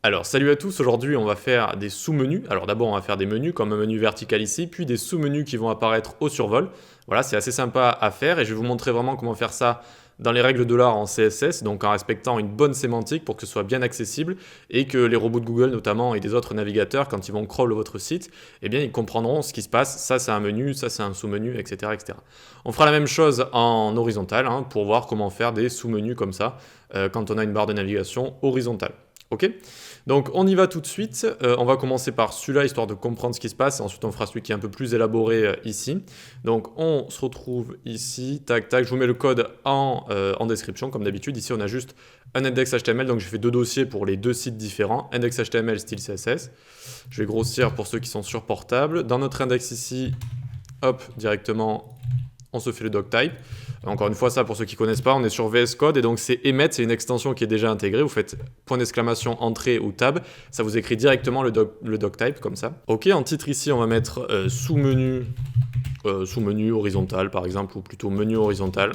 Alors, salut à tous, aujourd'hui on va faire des sous-menus. Alors d'abord on va faire des menus comme un menu vertical ici, puis des sous-menus qui vont apparaître au survol. Voilà, c'est assez sympa à faire et je vais vous montrer vraiment comment faire ça dans les règles de l'art en CSS, donc en respectant une bonne sémantique pour que ce soit bien accessible et que les robots de Google notamment et des autres navigateurs, quand ils vont crawl votre site, eh bien ils comprendront ce qui se passe. Ça c'est un menu, ça c'est un sous-menu, etc., etc. On fera la même chose en horizontal pour voir comment faire des sous-menus comme ça quand on a une barre de navigation horizontale. Ok, donc on y va tout de suite. On va commencer par celui-là histoire de comprendre ce qui se passe. Et ensuite on fera celui qui est un peu plus élaboré ici. Donc on se retrouve ici. Tac tac. Je vous mets le code en description comme d'habitude. Ici on a juste un index HTML. Donc j'ai fait deux dossiers pour les deux sites différents. Index HTML style CSS. Je vais grossir pour ceux qui sont sur portable. Dans notre index ici, hop, directement on se fait le doctype. Encore une fois, ça pour ceux qui ne connaissent pas, on est sur VS Code et donc c'est emmet, c'est une extension qui est déjà intégrée. Vous faites point d'exclamation, entrée ou tab, ça vous écrit directement le doctype comme ça. Ok, en titre ici, on va mettre sous-menu horizontal par exemple, ou plutôt menu horizontal.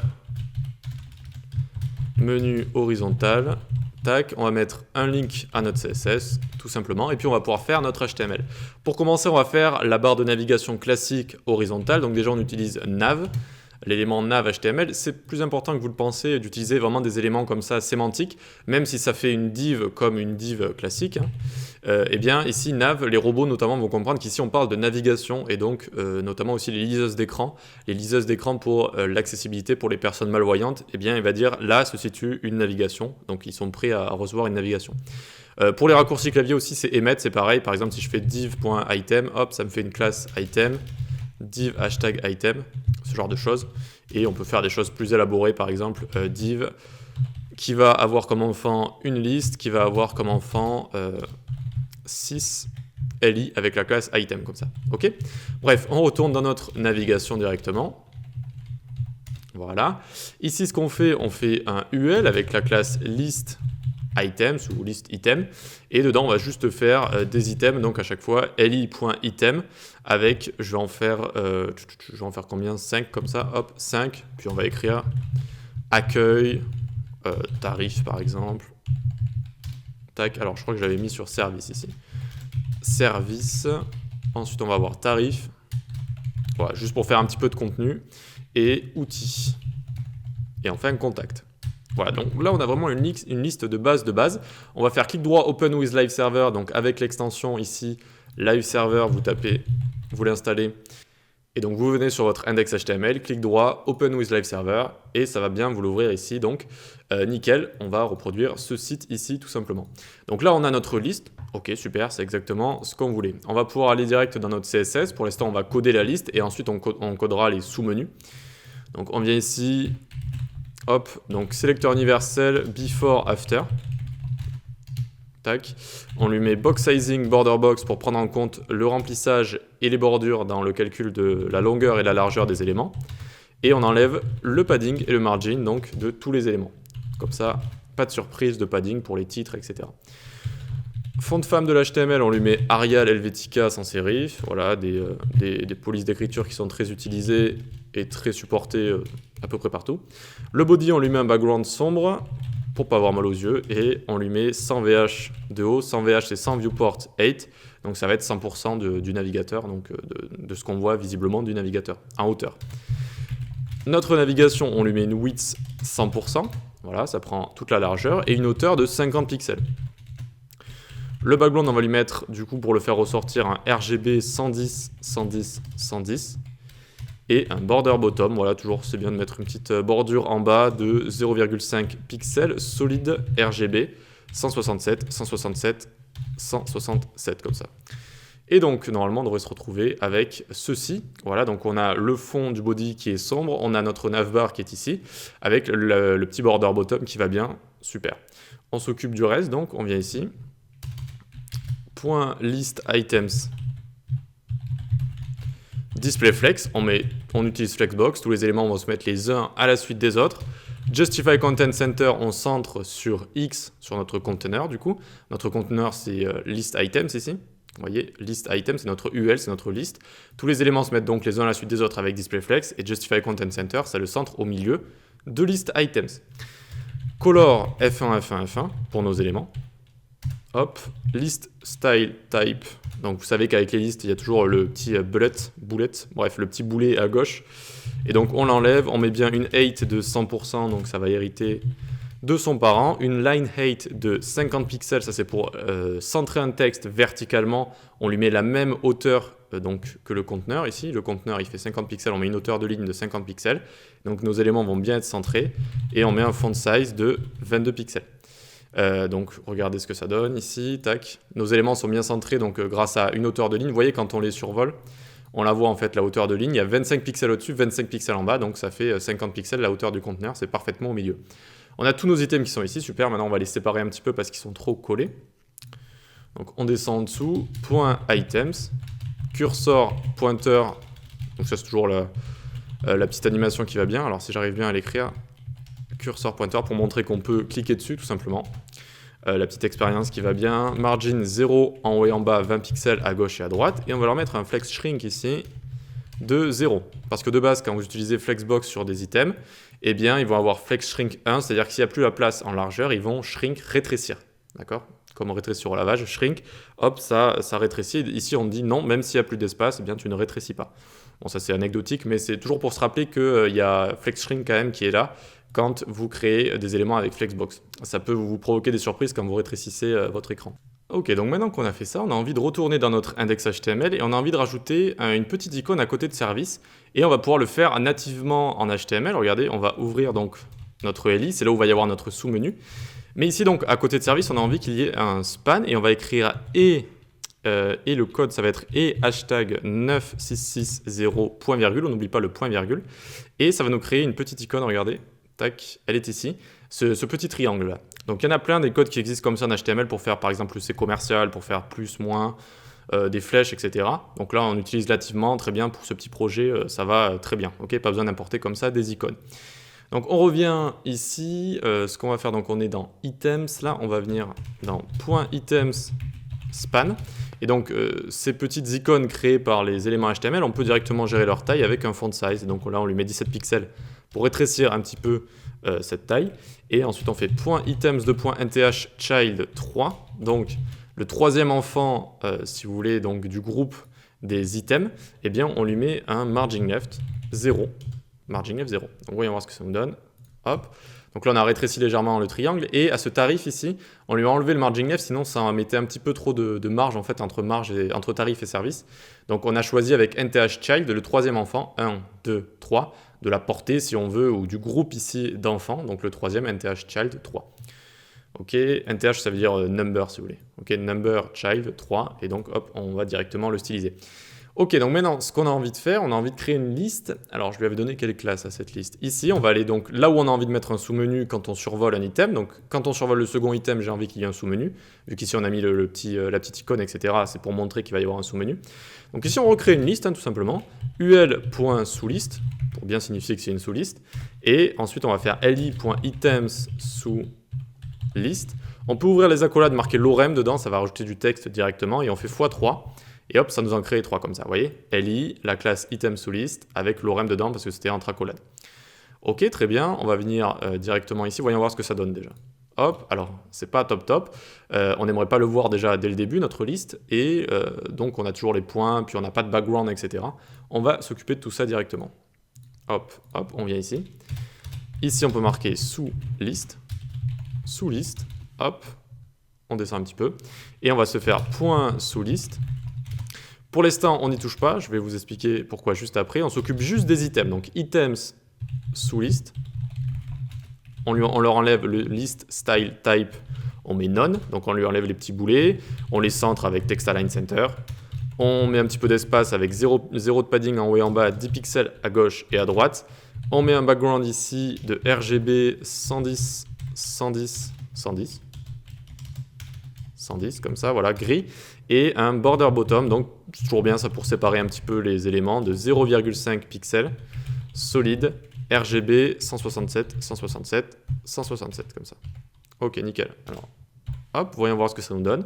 Menu horizontal. Tac, on va mettre un link à notre CSS, tout simplement, et puis on va pouvoir faire notre HTML. Pour commencer, on va faire la barre de navigation classique horizontale. Donc déjà, on utilise nav. L'élément nav HTML, c'est plus important que vous le pensez d'utiliser vraiment des éléments comme ça sémantiques, même si ça fait une div comme une div classique. Eh bien ici nav, les robots notamment vont comprendre qu'ici on parle de navigation et donc notamment aussi les liseuses d'écran. Les liseuses d'écran pour l'accessibilité pour les personnes malvoyantes, eh bien il va dire là se situe une navigation, donc ils sont prêts à recevoir une navigation. Pour les raccourcis clavier aussi c'est emmet, c'est pareil, par exemple si je fais div.item, hop ça me fait une classe item, div hashtag item, ce genre de choses. Et on peut faire des choses plus élaborées, par exemple div qui va avoir comme enfant une liste, qui va avoir comme enfant 6 li avec la classe item comme ça. Ok. Bref, on retourne dans notre navigation directement. Voilà. Ici, ce qu'on fait, on fait un UL avec la classe list items ou list item et dedans on va juste faire des items, donc à chaque fois li.item avec, je vais en faire combien, 5 comme ça, hop, 5, puis on va écrire accueil, tarif par exemple, tac, alors je crois que j'avais mis sur service ici, service, ensuite on va avoir tarif, voilà, juste pour faire un petit peu de contenu, et outils, et enfin contact. Voilà, donc là on a vraiment une liste de base. On va faire clic droit Open with Live Server, donc avec l'extension ici, Live Server, vous l'installez, et donc vous venez sur votre index HTML, clic droit, Open with Live Server, et ça va bien vous l'ouvrir ici, donc nickel, on va reproduire ce site ici tout simplement. Donc là on a notre liste, ok super, c'est exactement ce qu'on voulait. On va pouvoir aller direct dans notre CSS, pour l'instant on va coder la liste, et ensuite on codera les sous-menus. Donc on vient ici, hop, donc sélecteur universel, before, after. Tac. On lui met box sizing, border box pour prendre en compte le remplissage et les bordures dans le calcul de la longueur et la largeur des éléments. Et on enlève le padding et le margin donc de tous les éléments. Comme ça, pas de surprise de padding pour les titres, etc. Fond de femme de l'HTML, on lui met Arial, Helvetica sans serif. Voilà, des polices d'écriture qui sont très utilisées et très supportées à peu près partout. Le body, on lui met un background sombre pour pas avoir mal aux yeux, et on lui met 100 VH de haut. 100 VH c'est 100 viewport 8, donc ça va être 100% du navigateur, donc de ce qu'on voit visiblement du navigateur en hauteur. Notre navigation, on lui met une width 100%, voilà, ça prend toute la largeur, et une hauteur de 50 pixels. Le background, on va lui mettre, du coup, pour le faire ressortir, un RGB 110, 110, 110. Et un border bottom, voilà, toujours c'est bien de mettre une petite bordure en bas de 0,5 pixels, solide RGB, 167, 167, 167, comme ça. Et donc, normalement, on devrait se retrouver avec ceci. Voilà, donc on a le fond du body qui est sombre, on a notre navbar qui est ici, avec le petit border bottom qui va bien, super. On s'occupe du reste, donc on vient ici. Point list items display flex, on utilise flexbox, tous les éléments vont se mettre les uns à la suite des autres. Justify content center, on centre sur X, sur notre container du coup. Notre container c'est list items ici. Vous voyez, list items c'est notre UL, c'est notre liste. Tous les éléments se mettent donc les uns à la suite des autres avec display flex, et justify content center, ça le centre au milieu de list items. Color F1, F1, F1 pour nos éléments. hop, list style type. Donc vous savez qu'avec les listes, il y a toujours le petit bref, le petit boulet à gauche. Et donc on l'enlève, on met bien une height de 100%, donc ça va hériter de son parent. Une line height de 50 pixels, ça c'est pour centrer un texte verticalement. On lui met la même hauteur donc, que le conteneur ici. Le conteneur il fait 50 pixels, on met une hauteur de ligne de 50 pixels. Donc nos éléments vont bien être centrés. Et on met un font size de 22 pixels. Donc regardez ce que ça donne ici, tac. Nos éléments sont bien centrés donc grâce à une hauteur de ligne. Vous voyez quand on les survole, on la voit en fait la hauteur de ligne, il y a 25 pixels au-dessus, 25 pixels en bas, donc ça fait 50 pixels la hauteur du conteneur, c'est parfaitement au milieu. On a tous nos items qui sont ici, super, maintenant on va les séparer un petit peu parce qu'ils sont trop collés. Donc on descend en dessous, point items, cursor, pointeur, donc ça c'est toujours la petite animation qui va bien, alors si j'arrive bien à l'écrire, cursor pointeur pour montrer qu'on peut cliquer dessus tout simplement. La petite expérience qui va bien. Margin 0 en haut et en bas, 20 pixels à gauche et à droite. Et on va leur mettre un flex shrink ici de 0. Parce que de base, quand vous utilisez flexbox sur des items, eh bien, ils vont avoir flex shrink 1, c'est-à-dire que s'il n'y a plus la place en largeur, ils vont shrink, rétrécir. D'accord? Comme on rétrécit au lavage, shrink, hop, ça rétrécit. Ici, on dit non, même s'il n'y a plus d'espace, eh bien, tu ne rétrécis pas. Bon, ça c'est anecdotique, mais c'est toujours pour se rappeler qu'il y a flex shrink quand même qui est là quand vous créez des éléments avec Flexbox. Ça peut vous provoquer des surprises quand vous rétrécissez votre écran. Ok, donc maintenant qu'on a fait ça, on a envie de retourner dans notre index HTML et on a envie de rajouter une petite icône à côté de service et on va pouvoir le faire nativement en HTML. Regardez, on va ouvrir donc notre LI, c'est là où va y avoir notre sous-menu. Mais ici donc à côté de service, on a envie qu'il y ait un span et on va écrire et le code ça va être et hashtag 9660 point virgule, on n'oublie pas le point virgule et ça va nous créer une petite icône, regardez. Tac, elle est ici, ce petit triangle là. Donc il y en a plein des codes qui existent comme ça en HTML pour faire par exemple le C commercial, pour faire plus, moins, des flèches, etc. Donc là on utilise nativement, très bien pour ce petit projet, ça va très bien. Ok, pas besoin d'importer comme ça des icônes. Donc on revient ici, ce qu'on va faire, donc on est dans items, là on va venir dans .items span. Et donc ces petites icônes créées par les éléments HTML, on peut directement gérer leur taille avec un font size. Et donc là on lui met 17 pixels pour rétrécir un petit peu cette taille. Et ensuite on fait .items de .nth child 3. Donc le troisième enfant, si vous voulez, donc du groupe des items, eh bien on lui met un margin left 0. Margin left 0. Donc voyons voir ce que ça nous donne. Hop. Donc là, on a rétréci légèrement le triangle. Et à ce tarif ici, on lui a enlevé le margin left, sinon ça mettait un petit peu trop de marge en fait entre tarif et service. Donc on a choisi avec nth child, le troisième enfant, 1, 2, 3, de la portée si on veut, ou du groupe ici d'enfants. Donc le troisième, nth child 3. Ok, nth ça veut dire number si vous voulez. Ok, number child 3. Et donc hop, on va directement le styliser. Ok, donc maintenant, ce qu'on a envie de faire, on a envie de créer une liste. Alors, je lui avais donné quelle classe à cette liste? Ici, on va aller donc là où on a envie de mettre un sous-menu quand on survole un item. Donc, quand on survole le second item, j'ai envie qu'il y ait un sous-menu. Vu qu'ici, on a mis la petite icône, etc. C'est pour montrer qu'il va y avoir un sous-menu. Donc ici, on recrée une liste, hein, tout simplement. ul.sousList, pour bien signifier que c'est une sous-liste. Et ensuite, on va faire li.items sous-list. On peut ouvrir les accolades, marquer lorem dedans, ça va rajouter du texte directement. Et on fait x3. Et hop, ça nous en crée 3 comme ça, vous voyez? li, la classe item sous list, avec lorem dedans parce que c'était entre accolades. Ok, très bien, on va venir directement ici, voyons voir ce que ça donne déjà. Hop, alors, c'est pas top. On n'aimerait pas le voir déjà dès le début, notre liste, et donc on a toujours les points, puis on n'a pas de background, etc. On va s'occuper de tout ça directement. Hop, on vient ici. Ici, on peut marquer sous-list, hop, on descend un petit peu, et on va se faire point sous-list. Pour l'instant, on n'y touche pas, je vais vous expliquer pourquoi juste après. On s'occupe juste des items, donc items sous list. On leur enlève le list style type, on met none, donc on lui enlève les petits boulets. On les centre avec text align center. On met un petit peu d'espace avec 0 de padding en haut et en bas, 10 pixels à gauche et à droite. On met un background ici de RGB 110, 110, 110. 110 comme ça, voilà, gris. Et un border bottom, donc c'est toujours bien ça pour séparer un petit peu les éléments, de 0,5 pixels, solide, RGB 167, 167, 167 comme ça. Ok, nickel. Alors, hop, voyons voir ce que ça nous donne.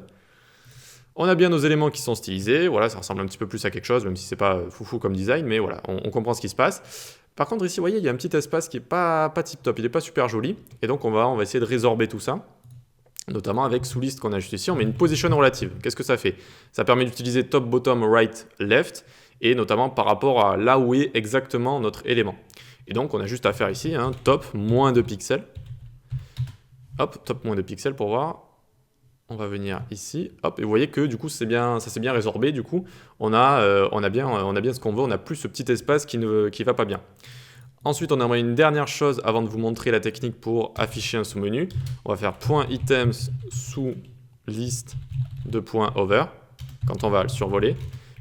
On a bien nos éléments qui sont stylisés, voilà, ça ressemble un petit peu plus à quelque chose, même si c'est pas foufou comme design, mais voilà, on comprend ce qui se passe. Par contre ici, vous voyez, il y a un petit espace qui est pas tip top, il est pas super joli, et donc on va essayer de résorber tout ça. notamment avec sous liste qu'on a juste ici, on met une position relative. Qu'est-ce que ça fait? Ça permet d'utiliser top, bottom, right, left, et notamment par rapport à là où est exactement notre élément. Et donc on a juste à faire ici, top, moins 2 pixels. Hop, top, moins 2 pixels pour voir. On va venir ici, hop, et vous voyez que du coup ça s'est bien résorbé, du coup on a bien ce qu'on veut, on n'a plus ce petit espace qui va pas bien. Ensuite, on aimerait une dernière chose avant de vous montrer la technique pour afficher un sous-menu. On va faire .items sous liste de .over. Quand on va le survoler,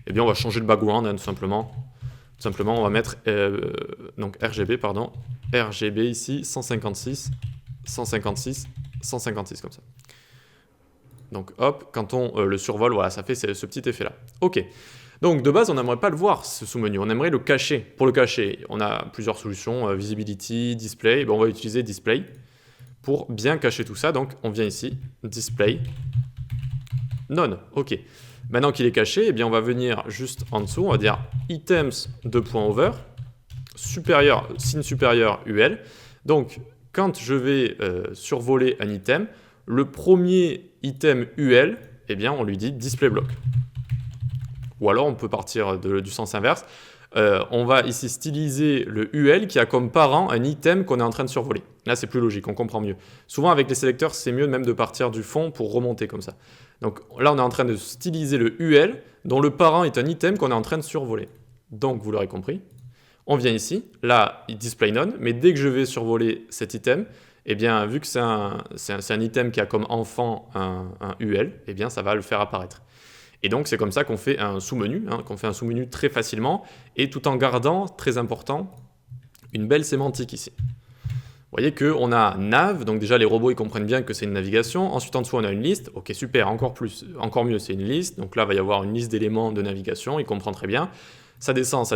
eh bien, on va changer le background, tout simplement. Tout simplement, on va mettre donc RGB, pardon. RGB ici, 156, 156, 156, comme ça. Donc, hop, quand on le survole, voilà, ça fait ce petit effet-là. OK. Donc de base, on n'aimerait pas le voir, ce sous-menu, on aimerait le cacher. Pour le cacher, on a plusieurs solutions, Visibility, Display, on va utiliser Display pour bien cacher tout ça. Donc on vient ici, Display, None, ok. Maintenant qu'il est caché, eh bien, on va venir juste en dessous, on va dire Items .over, supérieur, signe supérieur UL. Donc quand je vais survoler un item, le premier item UL, eh bien, on lui dit Display Block. Ou alors on peut partir du sens inverse. On va ici styliser le UL qui a comme parent un item qu'on est en train de survoler. Là, c'est plus logique, on comprend mieux. Souvent, avec les sélecteurs, c'est mieux même de partir du fond pour remonter comme ça. Donc là, on est en train de styliser le UL dont le parent est un item qu'on est en train de survoler. Donc, vous l'aurez compris, on vient ici. Là, il display none, mais dès que je vais survoler cet item, eh bien, vu que c'est un item qui a comme enfant un UL, eh bien, ça va le faire apparaître. Et donc, c'est comme ça qu'on fait un sous-menu, qu'on fait un sous-menu très facilement, et tout en gardant, très important, une belle sémantique ici. Vous voyez qu'on a nav, donc déjà les robots ils comprennent bien que c'est une navigation. Ensuite en dessous on a une liste, ok super, encore mieux c'est une liste. Donc là il va y avoir une liste d'éléments de navigation, il comprend très bien. Ça descend,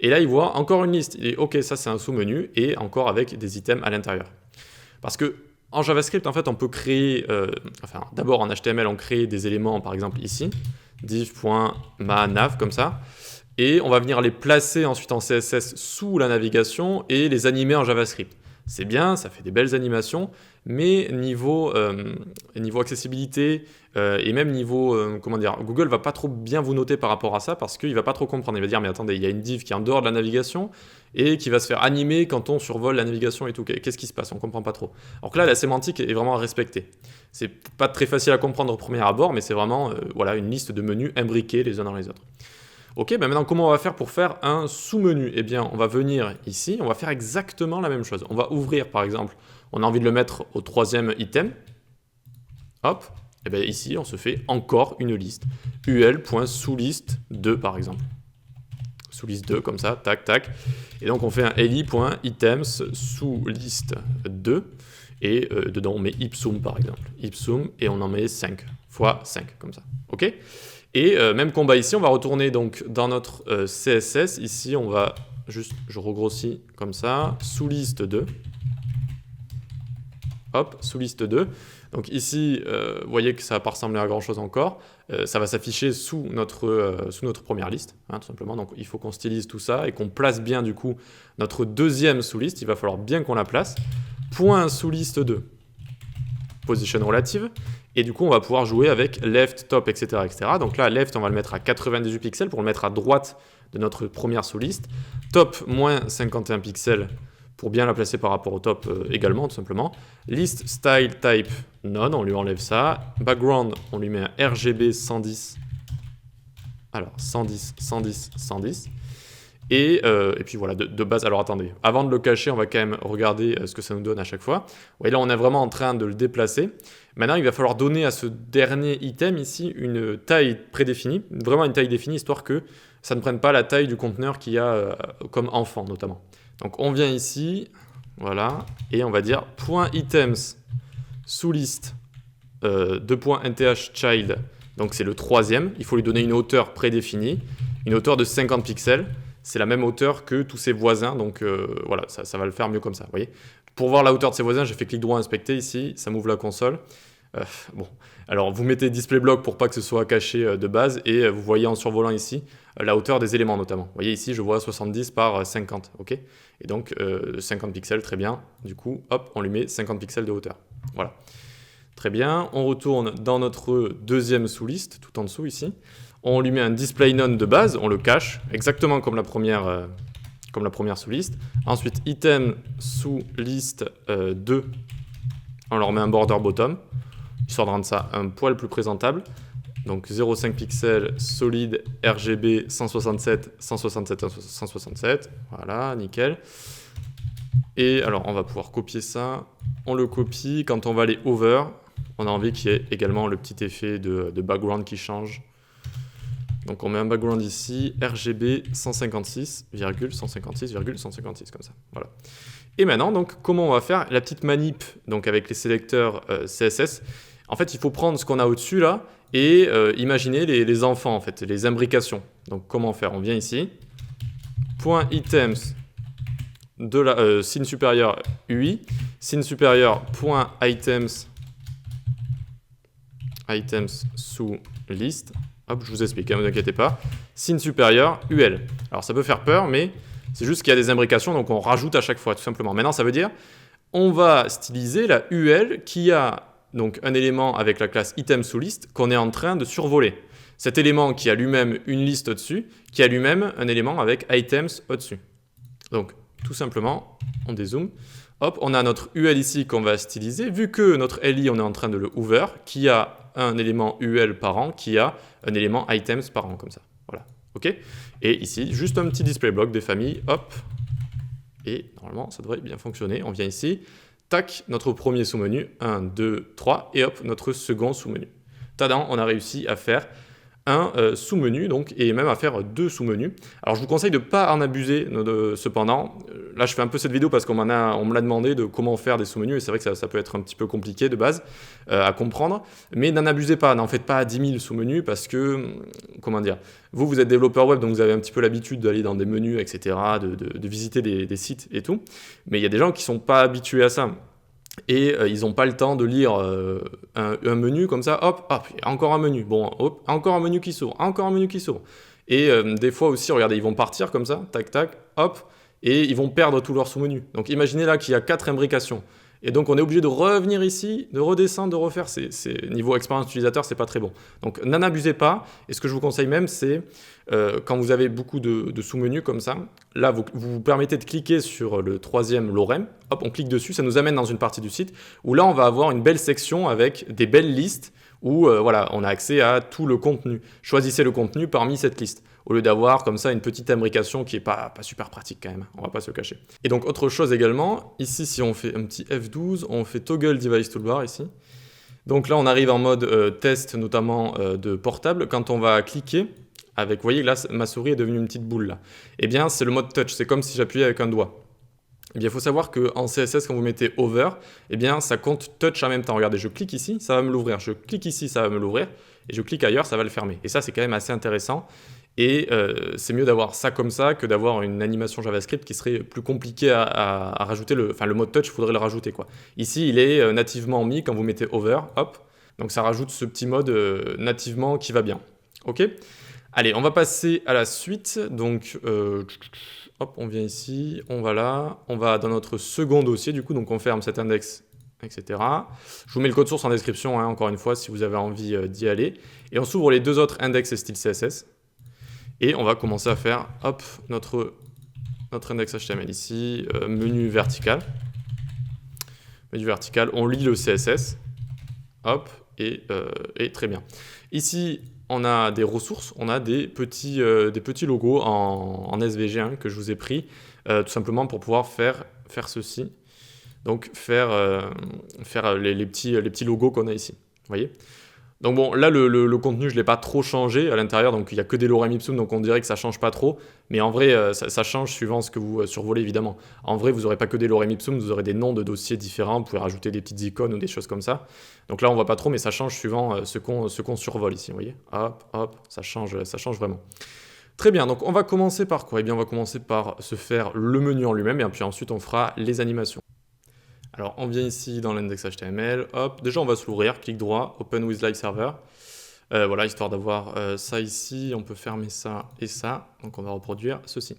et là il voit encore une liste. Il dit ok ça c'est un sous-menu, et encore avec des items à l'intérieur. Parce que en JavaScript, en fait, on peut créer, d'abord en HTML, on crée des éléments, par exemple ici, div.manav, comme ça, et on va venir les placer ensuite en CSS sous la navigation et les animer en JavaScript. C'est bien, ça fait des belles animations, mais niveau accessibilité et même niveau, Google va pas trop bien vous noter par rapport à ça parce qu'il va pas trop comprendre. Il va dire, mais attendez, il y a une div qui est en dehors de la navigation et qui va se faire animer quand on survole la navigation et tout. Qu'est-ce qui se passe? On comprend pas trop. Alors que là, la sémantique est vraiment respectée. C'est pas très facile à comprendre au premier abord, mais c'est vraiment une liste de menus imbriqués les uns dans les autres. Ok, maintenant comment on va faire pour faire un sous-menu? Eh bien, on va venir ici, on va faire exactement la même chose. On va ouvrir, par exemple, on a envie de le mettre au troisième item. Hop, et bien ici, on se fait encore une liste. ul.soulist2, par exemple. Soulist 2, comme ça, tac, tac. Et donc, on fait un li.items soulist2. Et dedans, on met ipsum, par exemple. Ipsum, et on en met 5 fois 5, comme ça. Ok? Et même combat ici, on va retourner donc dans notre CSS. Ici, on va juste, je regrossis comme ça, sous liste 2. Hop, sous liste 2. Donc ici, vous voyez que ça va pas ressembler à grand chose encore. Ça va s'afficher sous notre première liste, tout simplement. Donc il faut qu'on stylise tout ça et qu'on place bien du coup notre deuxième sous-liste. Il va falloir bien qu'on la place. Point sous liste 2. Position relative. Et du coup, on va pouvoir jouer avec left, top, etc., etc. Donc là, left, on va le mettre à 98 pixels pour le mettre à droite de notre première sous-liste. Top, moins 51 pixels pour bien la placer par rapport au top également, tout simplement. List, style, type, none, on lui enlève ça. Background, on lui met un RGB 110. Alors, 110, 110, 110. Et puis voilà, de base, alors attendez, avant de le cacher, on va quand même regarder ce que ça nous donne à chaque fois. Ouais, là, on est vraiment en train de le déplacer. Maintenant, il va falloir donner à ce dernier item ici une taille prédéfinie, vraiment une taille définie, histoire que ça ne prenne pas la taille du conteneur qu'il y a comme enfant, notamment. Donc, on vient ici, voilà, et on va dire .items sous liste .nth_child, donc c'est le troisième. Il faut lui donner une hauteur prédéfinie, une hauteur de 50 pixels. C'est la même hauteur que tous ses voisins, donc voilà, ça va le faire mieux comme ça, vous voyez. Pour voir la hauteur de ses voisins, j'ai fait clic droit inspecter ici, ça m'ouvre la console. Bon, alors vous mettez display block pour pas que ce soit caché de base, et vous voyez en survolant ici la hauteur des éléments notamment. Vous voyez ici, je vois 70 par 50, ok. Et donc 50 pixels, très bien. Du coup, hop, on lui met 50 pixels de hauteur. Voilà. Très bien, on retourne dans notre deuxième sous-liste, tout en dessous ici. On lui met un display none de base, on le cache, exactement comme la première sous-liste. Ensuite, item sous-liste 2, on leur met un border bottom, histoire de rendre ça un poil plus présentable. Donc 0,5 pixels, solide, RGB 167, 167, 167. Voilà, nickel. Et alors, on va pouvoir copier ça. On le copie. Quand on va aller over, on a envie qu'il y ait également le petit effet de background qui change. Donc on met un background ici, RGB 156,156,156 comme ça. Voilà. Et maintenant, donc, comment on va faire la petite manip donc avec les sélecteurs CSS. En fait, il faut prendre ce qu'on a au-dessus là et imaginer les enfants, en fait, les imbrications. Donc comment faire? On vient ici, point items de la signe supérieur UI, signe supérieur point items sous liste. Hop, je vous explique, ne vous inquiétez pas. Signe supérieur, UL. Alors ça peut faire peur, mais c'est juste qu'il y a des imbrications, donc on rajoute à chaque fois, tout simplement. Maintenant, ça veut dire, on va styliser la UL qui a donc un élément avec la classe item sous liste qu'on est en train de survoler. Cet élément qui a lui-même une liste au-dessus, qui a lui-même un élément avec items au-dessus. Donc, tout simplement, on dézoome. Hop, on a notre UL ici qu'on va styliser. Vu que notre LI, on est en train de le hover, qui a un élément UL par an, qui a un élément items par an, comme ça. Voilà, ok. Et ici, juste un petit display block des familles, hop. Et normalement, ça devrait bien fonctionner. On vient ici, tac, notre premier sous-menu, 1, 2, 3, et hop, notre second sous-menu. Tadam, on a réussi à faire un sous-menu, donc, et même à faire 2 sous-menus. Alors, je vous conseille de ne pas en abuser, cependant. Là, je fais un peu cette vidéo parce qu'on me l'a demandé de comment faire des sous-menus, et c'est vrai que ça peut être un petit peu compliqué de base à comprendre, mais n'en abusez pas, n'en faites pas 10 000 sous-menus parce que, comment dire, vous êtes développeur web, donc vous avez un petit peu l'habitude d'aller dans des menus, etc., de visiter des sites et tout, mais il y a des gens qui ne sont pas habitués à ça. Et ils n'ont pas le temps de lire un menu comme ça, hop, hop, encore un menu, bon, hop, encore un menu qui s'ouvre, encore un menu qui s'ouvre. Et des fois aussi, regardez, ils vont partir comme ça, tac, tac, hop, et ils vont perdre tous leurs sous-menus. Donc imaginez là qu'il y a 4 imbrications. Et donc on est obligé de revenir ici, de redescendre, de refaire. Niveau expérience utilisateur, c'est pas très bon. Donc n'en abusez pas. Et ce que je vous conseille même, c'est quand vous avez beaucoup de sous-menus comme ça, là vous vous permettez de cliquer sur le troisième lorem. Hop, on clique dessus, ça nous amène dans une partie du site où là on va avoir une belle section avec des belles listes où voilà, on a accès à tout le contenu. Choisissez le contenu parmi cette liste, au lieu d'avoir comme ça une petite imbrication qui n'est pas super pratique quand même, on va pas se cacher. Et donc autre chose également, ici si on fait un petit F12, on fait Toggle Device Toolbar ici. Donc là on arrive en mode test notamment de portable, quand on va cliquer, avec, vous voyez là ma souris est devenue une petite boule là, eh bien c'est le mode touch, c'est comme si j'appuyais avec un doigt. Eh bien, il faut savoir qu'en CSS, quand vous mettez over, eh bien, ça compte touch en même temps. Regardez, je clique ici, ça va me l'ouvrir. Je clique ici, ça va me l'ouvrir. Et je clique ailleurs, ça va le fermer. Et ça, c'est quand même assez intéressant. Et c'est mieux d'avoir ça comme ça que d'avoir une animation JavaScript qui serait plus compliquée à rajouter. Le mode touch, il faudrait le rajouter, quoi. Ici, il est nativement mis quand vous mettez over, hop. Donc, ça rajoute ce petit mode nativement qui va bien. OK ? Allez, on va passer à la suite. Donc, hop, on vient ici, on va là, on va dans notre second dossier, du coup, donc on ferme cet index, etc. Je vous mets le code source en description, hein, encore une fois, si vous avez envie d'y aller. Et on s'ouvre les 2 autres index et style CSS. Et on va commencer à faire, hop, notre index HTML ici, menu vertical. Menu vertical, on lit le CSS, hop, et très bien. Ici, on a des ressources, on a des petits logos en SVG hein, que je vous ai pris, tout simplement pour pouvoir faire ceci. Donc faire les petits logos qu'on a ici. Vous voyez ? Donc bon, là le contenu je ne l'ai pas trop changé à l'intérieur, donc il n'y a que des lorem ipsum, donc on dirait que ça ne change pas trop. Mais en vrai, ça change suivant ce que vous survolez évidemment. En vrai, vous n'aurez pas que des lorem ipsum, vous aurez des noms de dossiers différents, vous pouvez rajouter des petites icônes ou des choses comme ça. Donc là on ne voit pas trop, mais ça change suivant ce qu'on survole ici, vous voyez. Hop, hop, ça change vraiment. Très bien, donc on va commencer par quoi ? Eh bien on va commencer par se faire le menu en lui-même, et puis ensuite on fera les animations. Alors, on vient ici dans l'index HTML, hop, déjà on va se l'ouvrir, clic droit, Open with Live Server. Voilà, histoire d'avoir ça ici, on peut fermer ça et ça, donc on va reproduire ceci.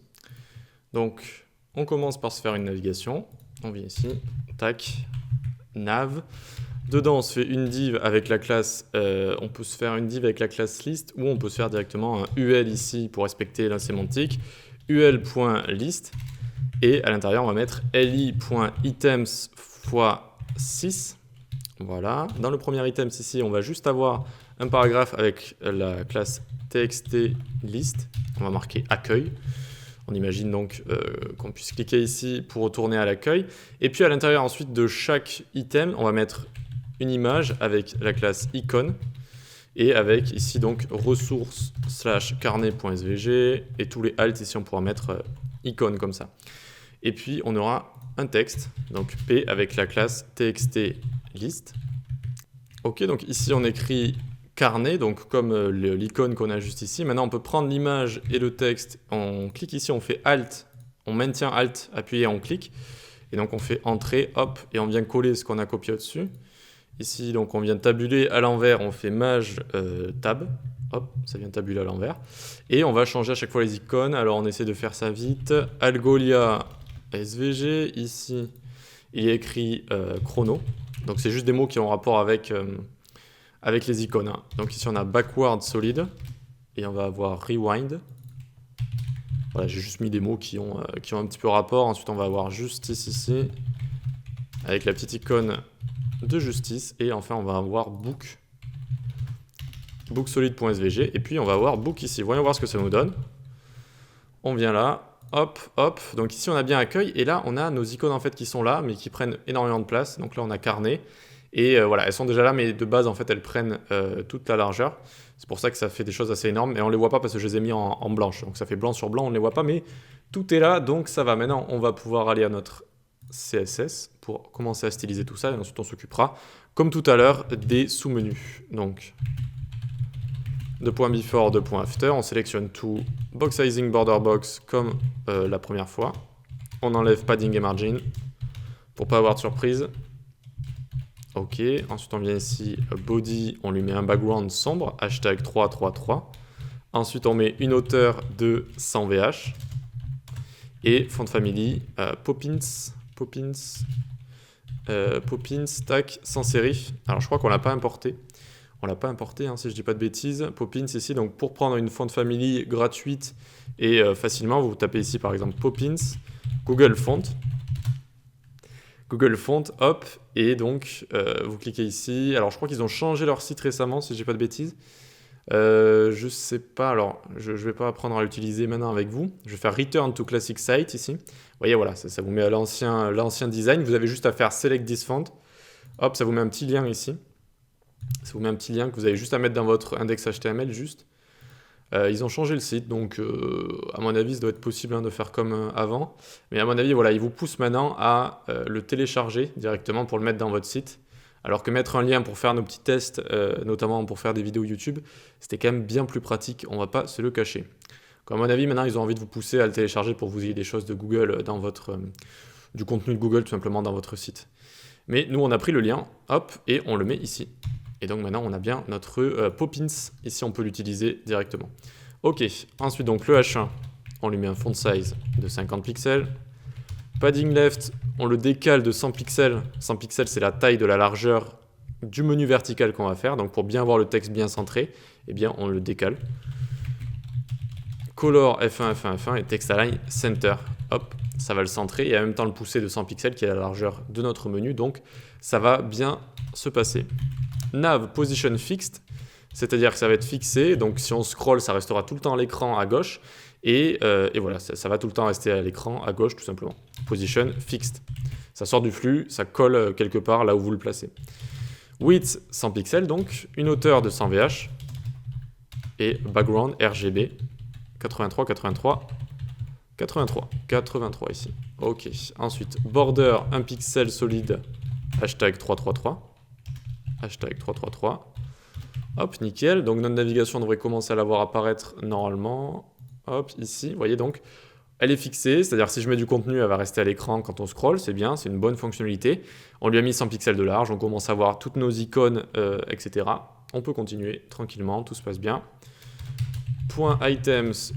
Donc, on commence par se faire une navigation, on vient ici, tac, nav. Dedans, on se fait une div avec la classe, on peut se faire une div avec la classe list, ou on peut se faire directement un UL ici pour respecter la sémantique, ul.list, et à l'intérieur, on va mettre li.items fois 6. Voilà. Dans le premier item ici, on va juste avoir un paragraphe avec la classe txt_list. On va marquer accueil. On imagine donc qu'on puisse cliquer ici pour retourner à l'accueil. Et puis à l'intérieur ensuite de chaque item, on va mettre une image avec la classe icône et avec ici donc ressources/carnet.svg et tous les alt ici on pourra mettre icône comme ça. Et puis on aura un texte, donc P avec la classe txt_list. Ok, donc ici on écrit carnet, donc comme l'icône qu'on a juste ici. Maintenant on peut prendre l'image et le texte, on clique ici, on fait Alt, on maintient Alt, appuyé, on clique. Et donc on fait Entrée, hop, et on vient coller ce qu'on a copié au-dessus. Ici, donc on vient tabuler à l'envers, on fait Maj Tab, hop, ça vient tabuler à l'envers. Et on va changer à chaque fois les icônes, alors on essaie de faire ça vite. Algolia SVG, ici il est écrit chrono, donc c'est juste des mots qui ont rapport avec les icônes. Hein. Donc ici on a backward solid, et on va avoir rewind. Voilà, j'ai juste mis des mots qui ont un petit peu rapport. Ensuite on va avoir justice ici, avec la petite icône de justice, et enfin on va avoir book solid.svg, et puis on va avoir book ici. Voyons voir ce que ça nous donne. On vient là, hop, hop, donc ici on a bien accueil, et là on a nos icônes en fait qui sont là, mais qui prennent énormément de place. Donc là on a carnet, et voilà, elles sont déjà là, mais de base en fait elles prennent toute la largeur. C'est pour ça que ça fait des choses assez énormes, et on les voit pas parce que je les ai mis en blanche, donc ça fait blanc sur blanc, on ne les voit pas, mais tout est là, donc ça va. Maintenant on va pouvoir aller à notre CSS pour commencer à styliser tout ça, et ensuite on s'occupera, comme tout à l'heure, des sous-menus. Donc, .before, .after, on sélectionne tout, box sizing, border box, comme la première fois. On enlève padding et margin, pour pas avoir de surprise. Ok, ensuite on vient ici, body, on lui met un background sombre, hashtag 333. Ensuite on met une hauteur de 100 VH. Et font family, Poppins, tac, sans serif. Alors je crois qu'on l'a pas importé. On l'a pas importé, hein, si je dis pas de bêtises. Poppins ici, donc pour prendre une font family gratuite et facilement, vous tapez ici par exemple Poppins, Google Font, hop, et donc vous cliquez ici. Alors je crois qu'ils ont changé leur site récemment, si je dis pas de bêtises. Je sais pas, alors je vais pas apprendre à l'utiliser maintenant avec vous. Je vais faire Return to Classic Site ici. Vous voyez, voilà, ça vous met à l'ancien design. Vous avez juste à faire Select this font. Hop, ça vous met un petit lien ici. Ça vous met un petit lien que vous avez juste à mettre dans votre index HTML juste. Ils ont changé le site, donc à mon avis, ça doit être possible de faire comme avant. Mais à mon avis, voilà, ils vous poussent maintenant à le télécharger directement pour le mettre dans votre site. Alors que mettre un lien pour faire nos petits tests, notamment pour faire des vidéos YouTube, c'était quand même bien plus pratique, on ne va pas se le cacher. Donc à mon avis, maintenant, ils ont envie de vous pousser à le télécharger pour que vous ayez des choses de Google dans votre... du contenu de Google tout simplement dans votre site. Mais nous, on a pris le lien, hop, et on le met ici. Et donc maintenant, on a bien notre Poppins. Ici, on peut l'utiliser directement. Ok, ensuite, donc le H1, on lui met un font size de 50 pixels. Padding left, on le décale de 100 pixels. 100 pixels, c'est la taille de la largeur du menu vertical qu'on va faire. Donc pour bien voir le texte bien centré, eh bien on le décale. Color F1, F1, F1 et text align center. Hop, ça va le centrer et en même temps le pousser de 100 pixels qui est la largeur de notre menu. Donc ça va bien se passer. Nav position fixed, c'est-à-dire que ça va être fixé. Donc si on scrolle, ça restera tout le temps à l'écran à gauche. Et voilà, ça va tout le temps rester à l'écran à gauche tout simplement. Position fixed. Ça sort du flux, ça colle quelque part là où vous le placez. Width 100 pixels, donc une hauteur de 100 VH. Et background RGB 83, 83, 83. 83 ici. Ok. Ensuite, border 1 pixel solide, hashtag 333. Hashtag 333. Hop, nickel. Donc notre navigation devrait commencer à la voir apparaître normalement. Hop, ici, vous voyez donc, elle est fixée, c'est-à-dire si je mets du contenu, elle va rester à l'écran quand on scrolle, c'est bien, c'est une bonne fonctionnalité. On lui a mis 100 pixels de large, on commence à voir toutes nos icônes, etc. On peut continuer tranquillement, tout se passe bien. Point items,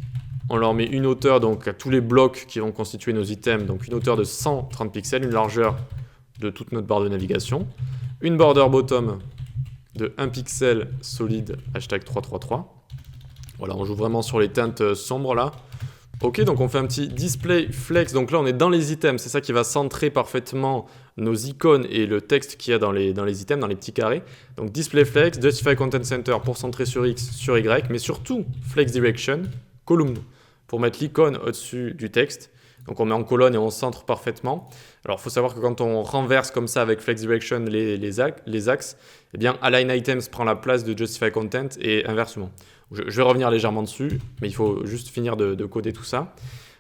on leur met une hauteur, donc à tous les blocs qui vont constituer nos items, donc une hauteur de 130 pixels, une largeur de toute notre barre de navigation. Une border bottom de 1 pixel solide hashtag 333. Voilà, on joue vraiment sur les teintes sombres là. Ok, donc on fait un petit display flex. Donc là, on est dans les items. C'est ça qui va centrer parfaitement nos icônes et le texte qu'il y a dans les items, dans les petits carrés. Donc display flex, justify content center pour centrer sur X, sur Y, mais surtout flex direction, column, pour mettre l'icône au-dessus du texte. Donc on met en colonne et on centre parfaitement. Alors il faut savoir que quand on renverse comme ça avec flex direction les axes, eh bien align items prend la place de justify content et inversement. Je vais revenir légèrement dessus, mais il faut juste finir de coder tout ça.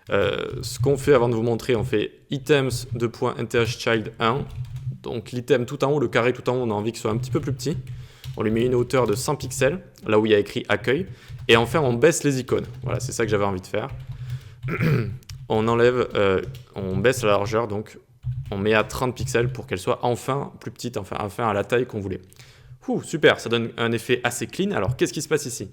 Ce qu'on fait avant de vous montrer, on fait items child 1. Donc l'item tout en haut, le carré tout en haut, on a envie qu'il soit un petit peu plus petit. On lui met une hauteur de 100 pixels, là où il y a écrit accueil. Et enfin, on baisse les icônes. Voilà, c'est ça que j'avais envie de faire. On baisse la largeur, donc on met à 30 pixels pour qu'elle soit enfin plus petite, enfin à la taille qu'on voulait. Super, ça donne un effet assez clean. Alors, qu'est-ce qui se passe ici?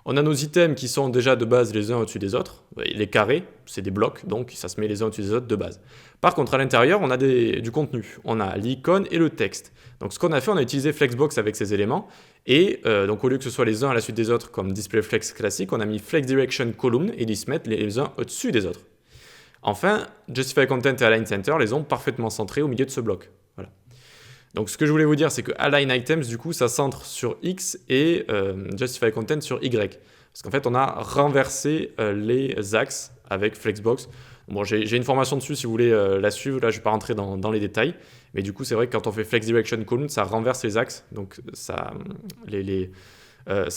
On a nos items qui sont déjà de base les uns au-dessus des autres. Les carrés, c'est des blocs, donc ça se met les uns au-dessus des autres de base. Par contre, à l'intérieur, on a du contenu. On a l'icône et le texte. Donc, ce qu'on a fait, on a utilisé Flexbox avec ces éléments. Et donc, au lieu que ce soit les uns à la suite des autres comme DisplayFlex classique, on a mis Flex Direction Column et ils se mettent les uns au-dessus des autres. Enfin, Justify Content et Align Center les ont parfaitement centrés au milieu de ce bloc. Voilà. Donc ce que je voulais vous dire, c'est que Align Items, du coup, ça centre sur X et Justify Content sur Y. Parce qu'en fait, on a renversé les axes avec Flexbox. Bon, j'ai une formation dessus si vous voulez la suivre. Là, je ne vais pas rentrer dans les détails. Mais du coup, c'est vrai que quand on fait Flex Direction Column, ça renverse les axes. Donc ça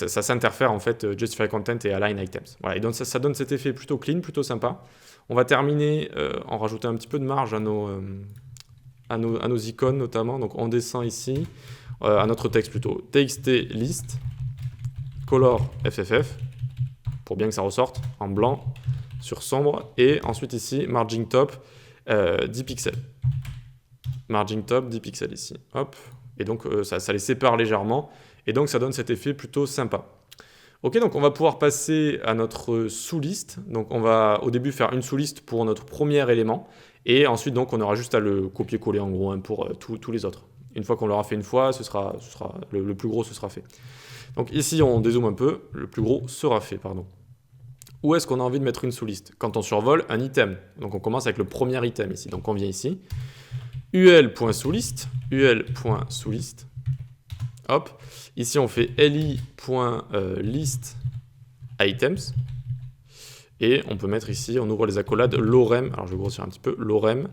s'interfère en fait Justify Content et Align Items. Voilà, et donc ça donne cet effet plutôt clean, plutôt sympa. On va terminer en rajoutant un petit peu de marge à nos icônes notamment. Donc on descend ici, à notre texte plutôt, txt list, color FFF, pour bien que ça ressorte en blanc sur sombre. Et ensuite ici, margin top 10 pixels. Margin top 10 pixels ici. Hop. Et donc ça les sépare légèrement. Et donc ça donne cet effet plutôt sympa. Ok, donc on va pouvoir passer à notre sous-liste. Donc on va au début faire une sous-liste pour notre premier élément. Et ensuite, donc, on aura juste à le copier-coller en gros pour tous les autres. Une fois qu'on l'aura fait une fois, le plus gros ce sera fait. Donc ici, on dézoome un peu. Le plus gros sera fait, pardon. Où est-ce qu'on a envie de mettre une sous-liste? Quand on survole un item. Donc on commence avec le premier item ici. Donc on vient ici. ul.soulist. ul.soulist. Hop. Ici, on fait li.list items. Et on peut mettre ici, on ouvre les accolades, lorem, alors je vais grossir un petit peu, lorem,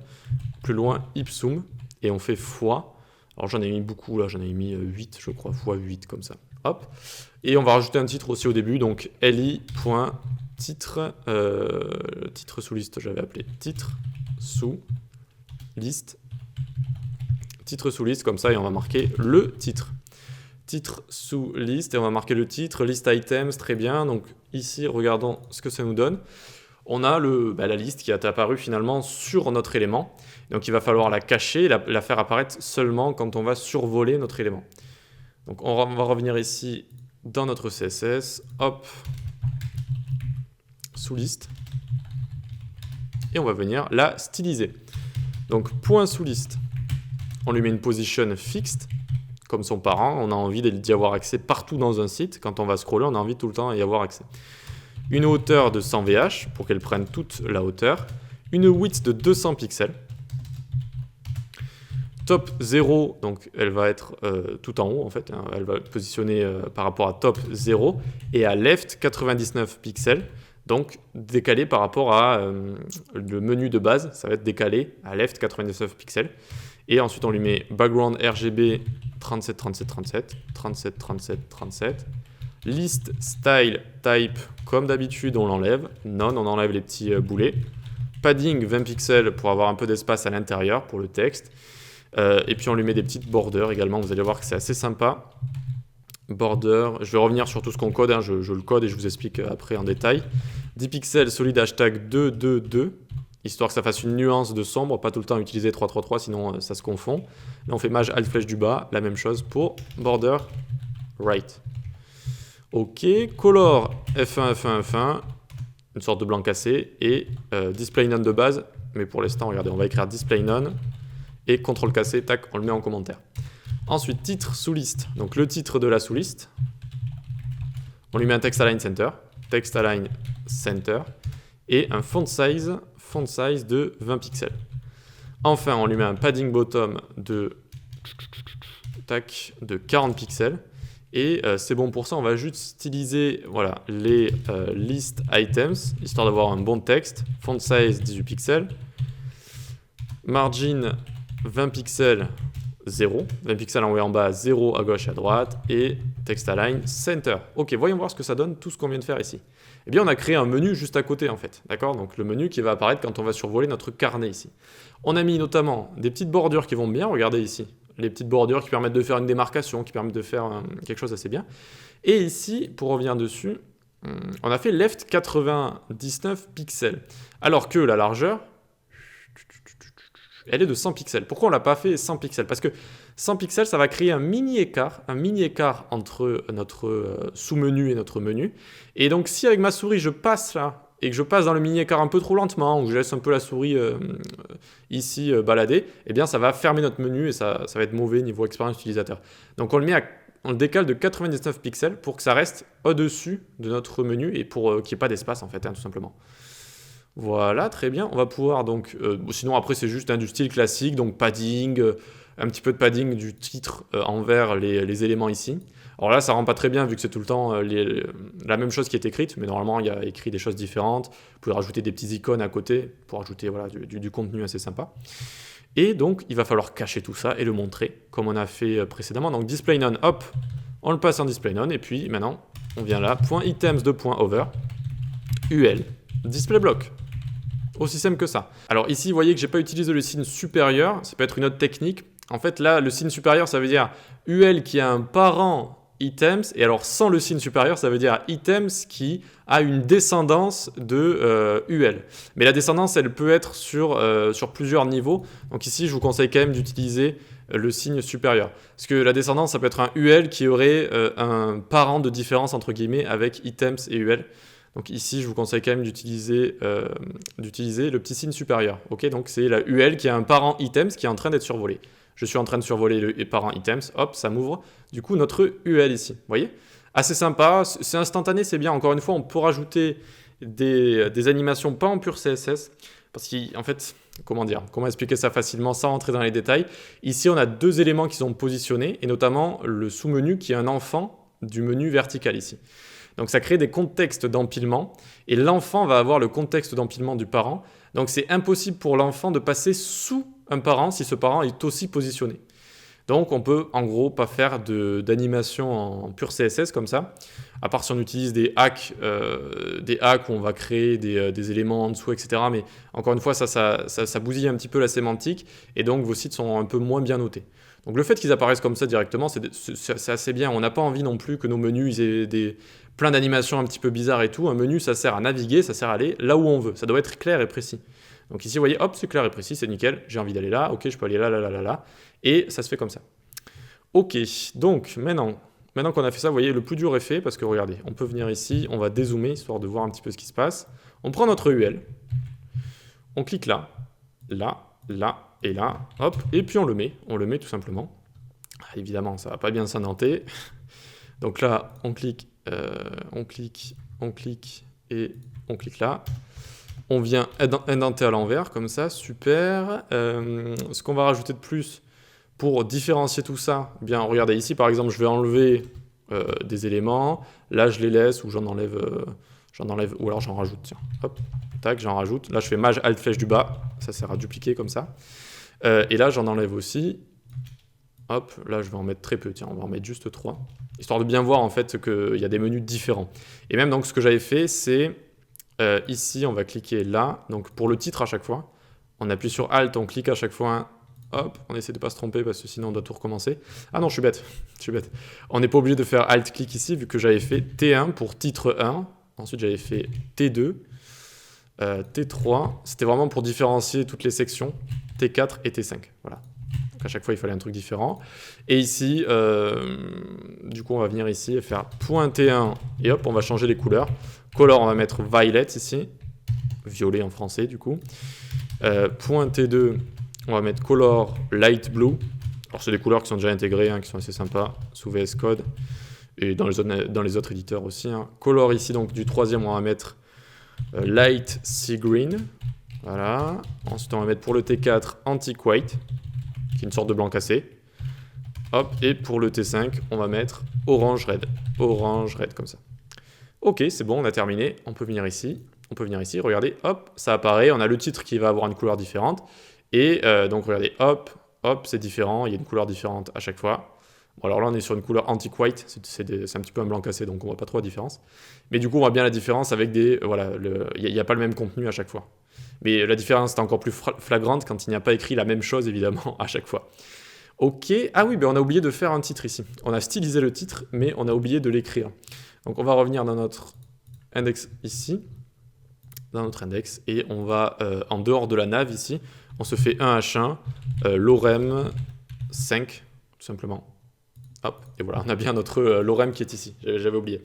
plus loin, ipsum, et on fait fois. Alors j'en ai mis beaucoup là, j'en ai mis 8 je crois, fois 8 comme ça. Hop. Et on va rajouter un titre aussi au début, donc li.titre, titre sous liste, j'avais appelé titre sous liste. Titre sous liste, comme ça, et on va marquer le titre. Titre sous liste, et on va marquer le titre, list items, très bien. Donc ici, regardons ce que ça nous donne. On a la liste qui est apparue finalement sur notre élément. Donc il va falloir la cacher, la faire apparaître seulement quand on va survoler notre élément. Donc on va revenir ici dans notre CSS, hop, sous liste, et on va venir la styliser. Donc point sous liste, on lui met une position fixed, comme son parent, on a envie d'y avoir accès partout dans un site. Quand on va scroller, on a envie tout le temps d'y avoir accès. Une hauteur de 100 VH pour qu'elle prenne toute la hauteur. Une width de 200 pixels. Top 0, donc elle va être tout en haut en fait. Hein, elle va être positionnée par rapport à top 0. Et à left, 99 pixels. Donc décalé par rapport à le menu de base. Ça va être décalé à left, 99 pixels. Et ensuite, on lui met background RGB 37, 37, 37, 37, 37, 37. List style type, comme d'habitude, on l'enlève. None, on enlève les petits boulets. Padding 20 pixels pour avoir un peu d'espace à l'intérieur pour le texte. Et puis, on lui met des petites borders également. Vous allez voir que c'est assez sympa. Border, je vais revenir sur tout ce qu'on code. Hein. Je le code et je vous explique après en détail. 10 pixels solide hashtag 222. Histoire que ça fasse une nuance de sombre, pas tout le temps utiliser 333, sinon ça se confond. Là, on fait maj alt flèche du bas, la même chose pour border right. Ok, color F1, F1, F1, une sorte de blanc cassé, et display none de base, mais pour l'instant, regardez, on va écrire display none, et contrôle cassé, tac, on le met en commentaire. Ensuite, titre sous-liste. Donc le titre de la sous-liste. On lui met un text align center. Text align center. Et un font size de 20 pixels. Enfin, on lui met un padding bottom de 40 pixels. Et c'est bon pour ça, on va juste styliser voilà, les list items, histoire d'avoir un bon texte. Font size 18 pixels. Margin 20 pixels, 0. 20 pixels en haut et en bas, 0 à gauche et à droite. Et text align center. Ok, voyons voir ce que ça donne, tout ce qu'on vient de faire ici. Eh bien, on a créé un menu juste à côté, en fait. D'accord? Donc, le menu qui va apparaître quand on va survoler notre carnet ici. On a mis notamment des petites bordures qui vont bien, regardez ici. Les petites bordures qui permettent de faire une démarcation, qui permettent de faire quelque chose d'assez bien. Et ici, pour revenir dessus, on a fait left 99 pixels. Alors que la largeur, elle est de 100 pixels. Pourquoi on ne l'a pas fait 100 pixels? Parce que 100 pixels, ça va créer un mini écart entre notre sous-menu et notre menu. Et donc, si avec ma souris, je passe là, et que je passe dans le mini écart un peu trop lentement, ou que je laisse un peu la souris ici balader, eh bien ça va fermer notre menu et ça va être mauvais niveau expérience utilisateur. Donc on le décale de 99 pixels pour que ça reste au-dessus de notre menu et pour qu'il n'y ait pas d'espace en fait, tout simplement. Voilà, très bien. On va pouvoir donc... sinon après c'est juste du style classique, donc padding, un petit peu de padding du titre envers les éléments ici. Alors là, ça rend pas très bien vu que c'est tout le temps la même chose qui est écrite, mais normalement, il y a écrit des choses différentes. Vous pouvez rajouter des petits icônes à côté pour ajouter voilà, du contenu assez sympa. Et donc, il va falloir cacher tout ça et le montrer comme on a fait précédemment. Donc, display none, hop, on le passe en display none. Et puis, maintenant, on vient là, .items de .over, ul, display block. Aussi simple que ça. Alors ici, vous voyez que je n'ai pas utilisé le signe supérieur. Ça peut être une autre technique. En fait, là, le signe supérieur, ça veut dire ul qui a un parent items, et alors sans le signe supérieur, ça veut dire items qui a une descendance de ul. Mais la descendance, elle peut être sur plusieurs niveaux. Donc ici, je vous conseille quand même d'utiliser le signe supérieur. Parce que la descendance, ça peut être un ul qui aurait un parent de différence, entre guillemets, avec items et ul. Donc ici, je vous conseille quand même d'utiliser le petit signe supérieur. Okay, donc c'est la ul qui a un parent items qui est en train d'être survolé. Je suis en train de survoler le parent items, hop, ça m'ouvre. Du coup, notre ul ici, vous voyez? Assez sympa, c'est instantané, c'est bien. Encore une fois, on peut rajouter des animations pas en pur CSS. Parce qu'en fait, comment expliquer ça facilement sans rentrer dans les détails? Ici, on a deux éléments qui sont positionnés, et notamment le sous-menu qui est un enfant du menu vertical ici. Donc ça crée des contextes d'empilement, et l'enfant va avoir le contexte d'empilement du parent. Donc c'est impossible pour l'enfant de passer sous un parent si ce parent est aussi positionné. Donc on peut en gros pas faire d'animation en pur CSS comme ça, à part si on utilise des hacks où on va créer des éléments en dessous, etc. Mais encore une fois, ça bousille un petit peu la sémantique, et donc vos sites sont un peu moins bien notés. Donc le fait qu'ils apparaissent comme ça directement, c'est assez bien. On n'a pas envie non plus que nos menus aient plein d'animations un petit peu bizarres et tout. Un menu, ça sert à naviguer, ça sert à aller là où on veut. Ça doit être clair et précis. Donc ici, vous voyez, hop, c'est clair et précis, c'est nickel. J'ai envie d'aller là, ok, je peux aller là, là, là, là, là. Et ça se fait comme ça. Ok, donc maintenant qu'on a fait ça, vous voyez, le plus dur est fait, parce que regardez, on peut venir ici, on va dézoomer, histoire de voir un petit peu ce qui se passe. On prend notre UL, on clique là, là, là et là, hop, et puis on le met tout simplement. Évidemment, ça ne va pas bien s'indenter. Donc là, on clique et on clique là. On vient indenter à l'envers, comme ça, super. Ce qu'on va rajouter de plus pour différencier tout ça, eh bien, regardez ici, par exemple, je vais enlever des éléments. Là, je les laisse ou j'en enlève, ou alors j'en rajoute. Tiens, hop, tac, j'en rajoute. Là, je fais Maj Alt flèche du bas, ça sert à dupliquer comme ça. Et là, j'en enlève aussi. Hop, là, je vais en mettre très peu. Tiens, on va en mettre juste 3. Histoire de bien voir, en fait, qu'il y a des menus différents. Et même, donc, ce que j'avais fait, c'est... ici, on va cliquer là. Donc, pour le titre à chaque fois, on appuie sur Alt, on clique à chaque fois. Hop, on essaie de ne pas se tromper parce que sinon, on doit tout recommencer. Ah non, je suis bête. On n'est pas obligé de faire Alt-clic ici, vu que j'avais fait T1 pour titre 1. Ensuite, j'avais fait T2, T3. C'était vraiment pour différencier toutes les sections. T4 et T5. Voilà. Donc, à chaque fois, il fallait un truc différent. Et ici, du coup, on va venir ici et faire .T1. Et hop, on va changer les couleurs. Color, on va mettre violet ici. Violet en français, du coup. T2, on va mettre color light blue. Alors c'est des couleurs qui sont déjà intégrées, qui sont assez sympas sous VS Code et dans les autres éditeurs aussi. Color ici, donc du troisième, on va mettre Light Sea Green. Voilà. Ensuite, on va mettre pour le T4 Antique White, qui est une sorte de blanc cassé. Hop, et pour le T5, on va mettre Orange Red. Orange Red, comme ça. Ok, c'est bon, on a terminé. On peut venir ici. Regardez, hop, ça apparaît. On a le titre qui va avoir une couleur différente. Et donc, regardez, hop, c'est différent. Il y a une couleur différente à chaque fois. Bon, alors là, on est sur une couleur Antique White. C'est un petit peu un blanc cassé, donc on voit pas trop la différence. Mais du coup, on voit bien la différence avec des... Voilà, il n'y a pas le même contenu à chaque fois. Mais la différence est encore plus flagrante quand il n'y a pas écrit la même chose, évidemment, à chaque fois. Ok, ah oui, ben on a oublié de faire un titre ici. On a stylisé le titre, mais on a oublié de l'écrire. Donc on va revenir dans notre index ici, et on va, en dehors de la nav ici, on se fait un H1, lorem 5, tout simplement. Hop, et voilà, on a bien notre lorem qui est ici, j'avais oublié.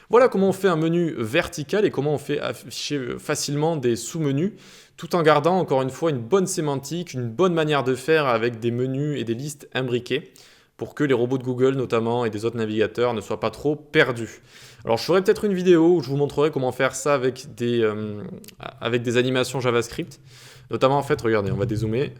Voilà comment on fait un menu vertical et comment on fait afficher facilement des sous-menus, tout en gardant encore une fois une bonne sémantique, une bonne manière de faire avec des menus et des listes imbriquées pour que les robots de Google notamment et des autres navigateurs ne soient pas trop perdus. Alors je ferai peut-être une vidéo où je vous montrerai comment faire ça avec des animations JavaScript. Notamment en fait, regardez, on va dézoomer.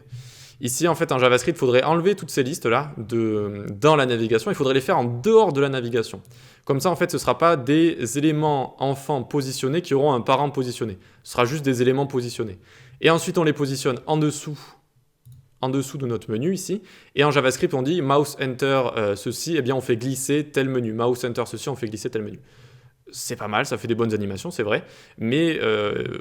Ici, en fait, en JavaScript, il faudrait enlever toutes ces listes-là dans la navigation. Il faudrait les faire en dehors de la navigation. Comme ça, en fait, ce ne sera pas des éléments enfants positionnés qui auront un parent positionné. Ce sera juste des éléments positionnés. Et ensuite, on les positionne en dessous de notre menu ici. Et en JavaScript, on dit mouse enter ceci, eh bien, on fait glisser tel menu. Mouse enter ceci, on fait glisser tel menu. C'est pas mal, ça fait des bonnes animations, c'est vrai. Mais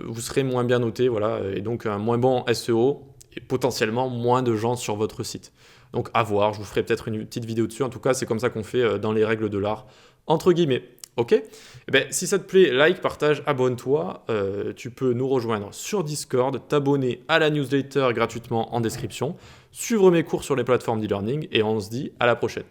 vous serez moins bien noté, voilà, et donc un moins bon SEO. Et potentiellement moins de gens sur votre site. Donc à voir, je vous ferai peut-être une petite vidéo dessus. En tout cas, c'est comme ça qu'on fait dans les règles de l'art, entre guillemets. Ok ? Eh bien, si ça te plaît, like, partage, abonne-toi. Tu peux nous rejoindre sur Discord, t'abonner à la newsletter gratuitement en description, suivre mes cours sur les plateformes d'e-learning et on se dit à la prochaine.